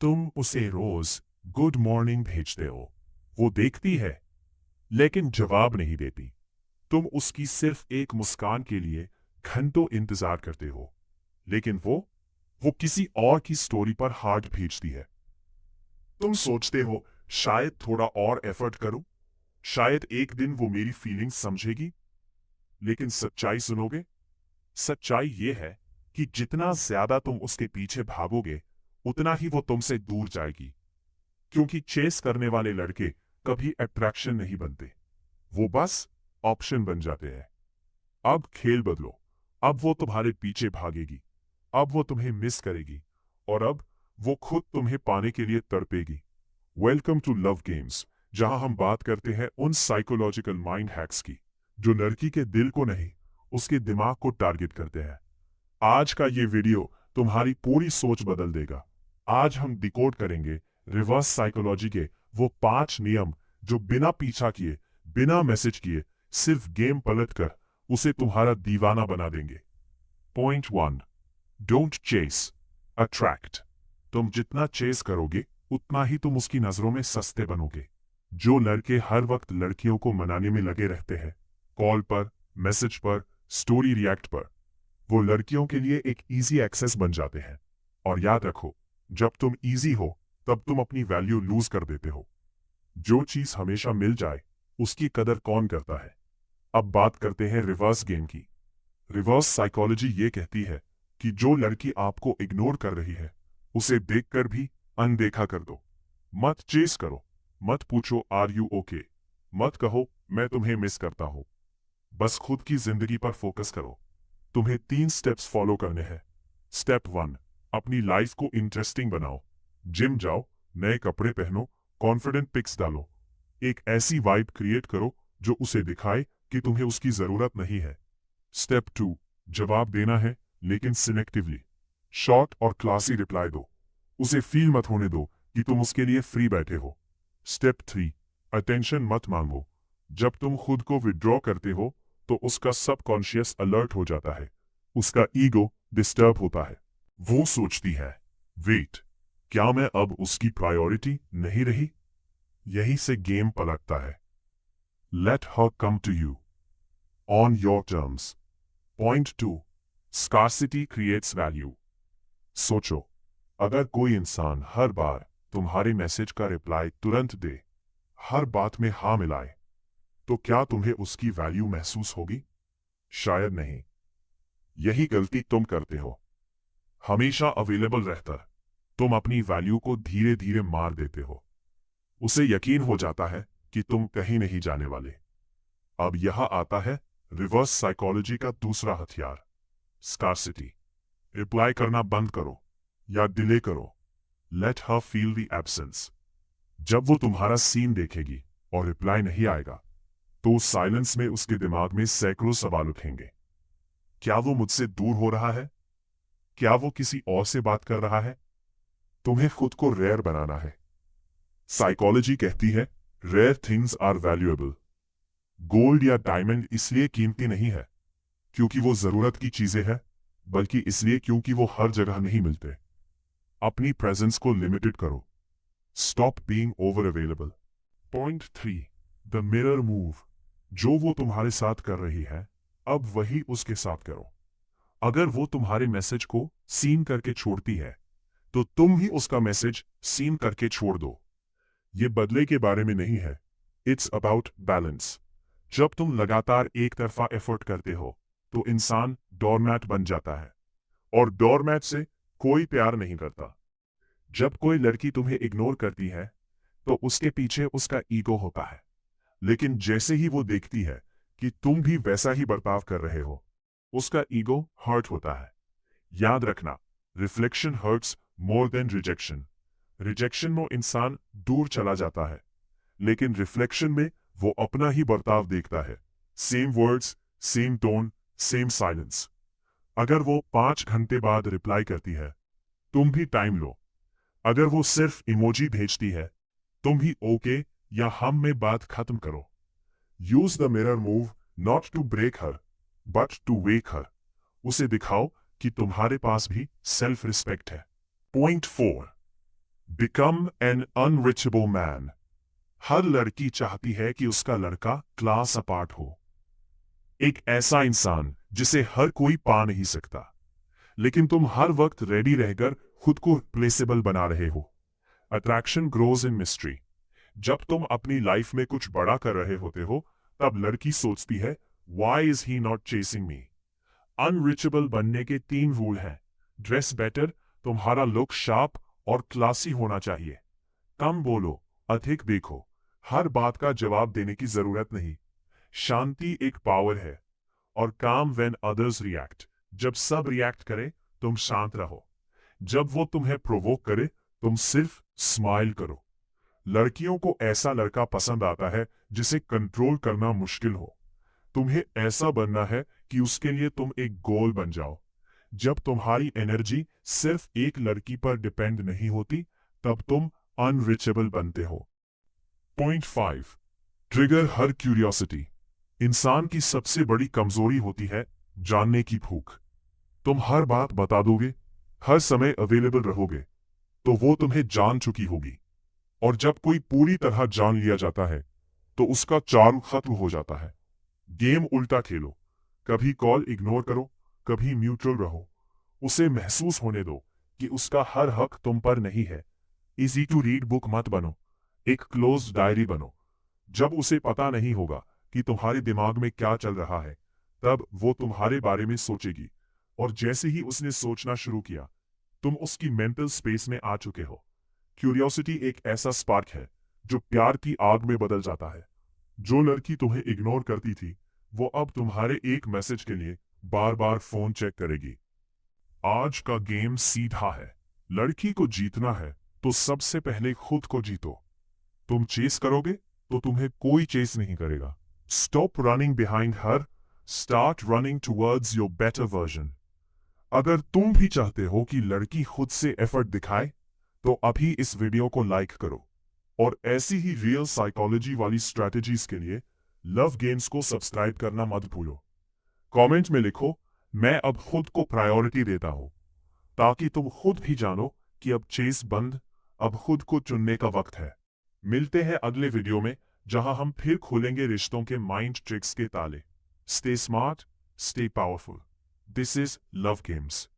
तुम उसे रोज good morning भेजते हो, वो देखती है लेकिन जवाब नहीं देती। तुम उसकी सिर्फ एक मुस्कान के लिए घंटों इंतजार करते हो, लेकिन वो किसी और की स्टोरी पर हार्ट भेजती है। तुम सोचते हो शायद थोड़ा और एफर्ट करूं, शायद एक दिन वो मेरी फीलिंग्स समझेगी। लेकिन सच्चाई सुनोगे? सच्चाई ये है कि जितना ज्यादा तुम उसके पीछे भागोगे, उतना ही वो तुमसे दूर जाएगी। क्योंकि चेस करने वाले लड़के कभी अट्रैक्शन नहीं बनते, वो बस ऑप्शन बन जाते हैं। अब खेल बदलो। अब वो तुम्हारे पीछे भागेगी, अब वो तुम्हें मिस करेगी, और अब वो खुद तुम्हें पाने के लिए तड़पेगी। वेलकम टू लव गेम्स, जहां हम बात करते हैं उन साइकोलॉजिकल माइंड हैक्स की जो लड़की के दिल को नहीं, उसके दिमाग को टारगेट करते हैं। आज का ये वीडियो तुम्हारी पूरी सोच बदल देगा। आज हम डिकोड करेंगे रिवर्स साइकोलॉजी के वो 5 नियम जो बिना पीछा किए, बिना मैसेज किए, सिर्फ गेम पलट कर उसे तुम्हारा दीवाना बना देंगे। Point 1, don't chase, attract. तुम जितना चेस करोगे उतना ही तुम उसकी नजरों में सस्ते बनोगे। जो लड़के हर वक्त लड़कियों को मनाने में लगे रहते हैं, कॉल पर, मैसेज पर, स्टोरी रिएक्ट पर, वो लड़कियों के लिए एक इजी एक्सेस बन जाते हैं। और याद रखो, जब तुम इजी हो तब तुम अपनी वैल्यू लूज कर देते हो। जो चीज हमेशा मिल जाए उसकी कदर कौन करता है? अब बात करते हैं रिवर्स गेम की। रिवर्स साइकोलॉजी ये कहती है कि जो लड़की आपको इग्नोर कर रही है, उसे देखकर भी अनदेखा कर दो। मत चेस करो, मत पूछो आर यू ओके, मत कहो मैं तुम्हें मिस करता हूं। बस खुद की जिंदगी पर फोकस करो। तुम्हें 3 स्टेप्स फॉलो करने हैं। स्टेप 1, अपनी लाइफ को इंटरेस्टिंग बनाओ। जिम जाओ, नए कपड़े पहनो, कॉन्फिडेंट पिक्स डालो। एक ऐसी वाइब क्रिएट करो जो उसे दिखाए कि तुम्हें उसकी जरूरत नहीं है। स्टेप 2, जवाब देना है, लेकिन सिलेक्टिवली। शॉर्ट और क्लासी रिप्लाई दो। उसे फील मत होने दो कि तुम उसके लिए फ्री बैठे हो। स्टेप 3, अटेंशन मत मांगो। जब तुम खुद को विड्रॉ करते हो तो उसका सबकॉन्शियस अलर्ट हो जाता है, उसका ईगो डिस्टर्ब होता है। वो सोचती है, वेट, क्या मैं अब उसकी प्रायोरिटी नहीं रही? यही से गेम पलटता है। Let her come to you on your terms. Point 2, scarcity creates value. सोचो, अगर कोई इंसान हर बार तुम्हारे मैसेज का रिप्लाई तुरंत दे, हर बात में हाँ मिलाए, तो क्या तुम्हें उसकी वैल्यू महसूस होगी? शायद नहीं। यही गलती तुम करते हो। हमेशा अवेलेबल रहकर तुम अपनी वैल्यू को धीरे धीरे मार देते हो। उसे यकीन हो जाता है कि तुम कहीं नहीं जाने वाले। अब यह आता है रिवर्स साइकोलॉजी का दूसरा हथियार, स्कार्सिटी। रिप्लाई करना बंद करो या डिले करो। Let her feel the absence. जब वो तुम्हारा सीन देखेगी और रिप्लाई नहीं आएगा, तो उस साइलेंस में उसके दिमाग में सैकड़ों सवाल उठेंगे। क्या वो मुझसे दूर हो रहा है? क्या वो किसी और से बात कर रहा है? तुम्हें खुद को रेयर बनाना है। साइकोलॉजी कहती है, rare things are valuable. Gold या डायमंड इसलिए कीमती नहीं है क्योंकि वो जरूरत की चीजें हैं, बल्कि इसलिए क्योंकि वो हर जगह नहीं मिलते। अपनी प्रेजेंस को लिमिटेड करो। Stop being over available. Point 3, the mirror move. जो वो तुम्हारे साथ कर रही है, अब वही उसके साथ करो। अगर वो तुम्हारे मैसेज को सीन करके छोड़ती है, तो तुम ही उसका मैसेज सीन करके छोड़ दो। ये बदले के बारे में नहीं है, इट्स अबाउट बैलेंस। जब तुम लगातार एक तरफा एफर्ट करते हो, तो इंसान डोरमैट बन जाता है, और डोरमैट से कोई प्यार नहीं करता। जब कोई लड़की तुम्हें इग्नोर करती है, तो उसके पीछे उसका ईगो होता है। लेकिन जैसे ही वो देखती है कि तुम भी वैसा ही बर्ताव कर रहे हो, उसका ईगो हर्ट होता है। याद रखना, reflection hurts more than rejection. Rejection में इंसान दूर चला जाता है, लेकिन रिफ्लेक्शन में वो अपना ही बर्ताव देखता है। Same words, same tone, same silence. अगर वो 5 घंटे बाद रिप्लाई करती है, तुम भी टाइम लो। अगर वो सिर्फ इमोजी भेजती है, तुम भी ओके या हम में बात खत्म करो। Use the mirror move not to break her, but to wake her. उसे दिखाओ कि तुम्हारे पास भी सेल्फ रिस्पेक्ट है। Point 4, become an unreachable man. हर लड़की चाहती है कि उसका लड़का क्लास अपार्ट हो, एक ऐसा इंसान जिसे हर कोई पा नहीं सकता। लेकिन तुम हर वक्त रेडी रहकर खुद को रिप्लेसेबल बना रहे हो। Attraction grows in mystery. जब तुम अपनी लाइफ में कुछ बड़ा कर रहे होते हो, तब लड़की सोचती है, why is he not chasing me. Unreachable बनने के 3 रूल हैं। ड्रेस बेटर, तुम्हारा लुक शार्प और क्लासी होना चाहिए। कम बोलो, अधिक देखो, हर बात का जवाब देने की जरूरत नहीं। शांति एक पावर है। और काम व्हेन अदर्स रिएक्ट। जब सब रिएक्ट करें, तुम शांत रहो। जब वो तुम्हें प्रोवोक करे, तुम सिर्फ स्माइल करो। लड़कियों को ऐसा लड़का पसंद आता है जिसे कंट्रोल करना मुश्किल हो। तुम्हें ऐसा बनना है कि उसके लिए तुम एक गोल बन जाओ। जब तुम्हारी एनर्जी सिर्फ एक लड़की पर डिपेंड नहीं होती, तब तुम अनरिचेबल बनते हो। पॉइंट 5, ट्रिगर हर क्यूरियोसिटी। इंसान की सबसे बड़ी कमजोरी होती है जानने की भूख। तुम हर बात बता दोगे, हर समय अवेलेबल रहोगे, तो वो तुम्हें जान चुकी होगी। और जब कोई पूरी तरह जान लिया जाता है, तो उसका चार्म खत्म हो जाता है। गेम उल्टा खेलो, कभी कॉल इग्नोर करो, कभी न्यूट्रल रहो। उसे महसूस होने दो कि उसका हर हक तुम पर नहीं है। इजी टू रीड बुक मत बनो, एक क्लोज डायरी बनो। जब उसे पता नहीं होगा कि तुम्हारे दिमाग में क्या चल रहा है, तब वो तुम्हारे बारे में सोचेगी। और जैसे ही उसने सोचना शुरू किया, तुम उसकी मेंटल स्पेस में आ चुके हो। क्यूरियोसिटी एक ऐसा स्पार्क है जो प्यार की आग में बदल जाता है। जो लड़की तुम्हें इग्नोर करती थी, वो अब तुम्हारे एक मैसेज के लिए बार बार फोन चेक करेगी। आज का गेम सीधा है। लड़की को जीतना है तो सबसे पहले खुद को जीतो। तुम चेस करोगे तो तुम्हें कोई चेस नहीं करेगा। Stop running behind her, start running towards your better version. अगर तुम भी चाहते हो कि लड़की खुद से एफर्ट दिखाए, तो अभी इस वीडियो को लाइक करो। और ऐसी ही रियल साइकोलॉजी वाली स्ट्रैटेजीज के लिए लव गेम्स को सब्सक्राइब करना मत भूलो। कमेंट में लिखो, मैं अब खुद को प्रायोरिटी देता हूं, ताकि तुम खुद भी जानो कि अब चेस बंद, अब खुद को चुनने का वक्त है। मिलते हैं अगले वीडियो में, जहां हम फिर खोलेंगे रिश्तों के माइंड ट्रिक्स के ताले। Stay smart, stay powerful. This is love games.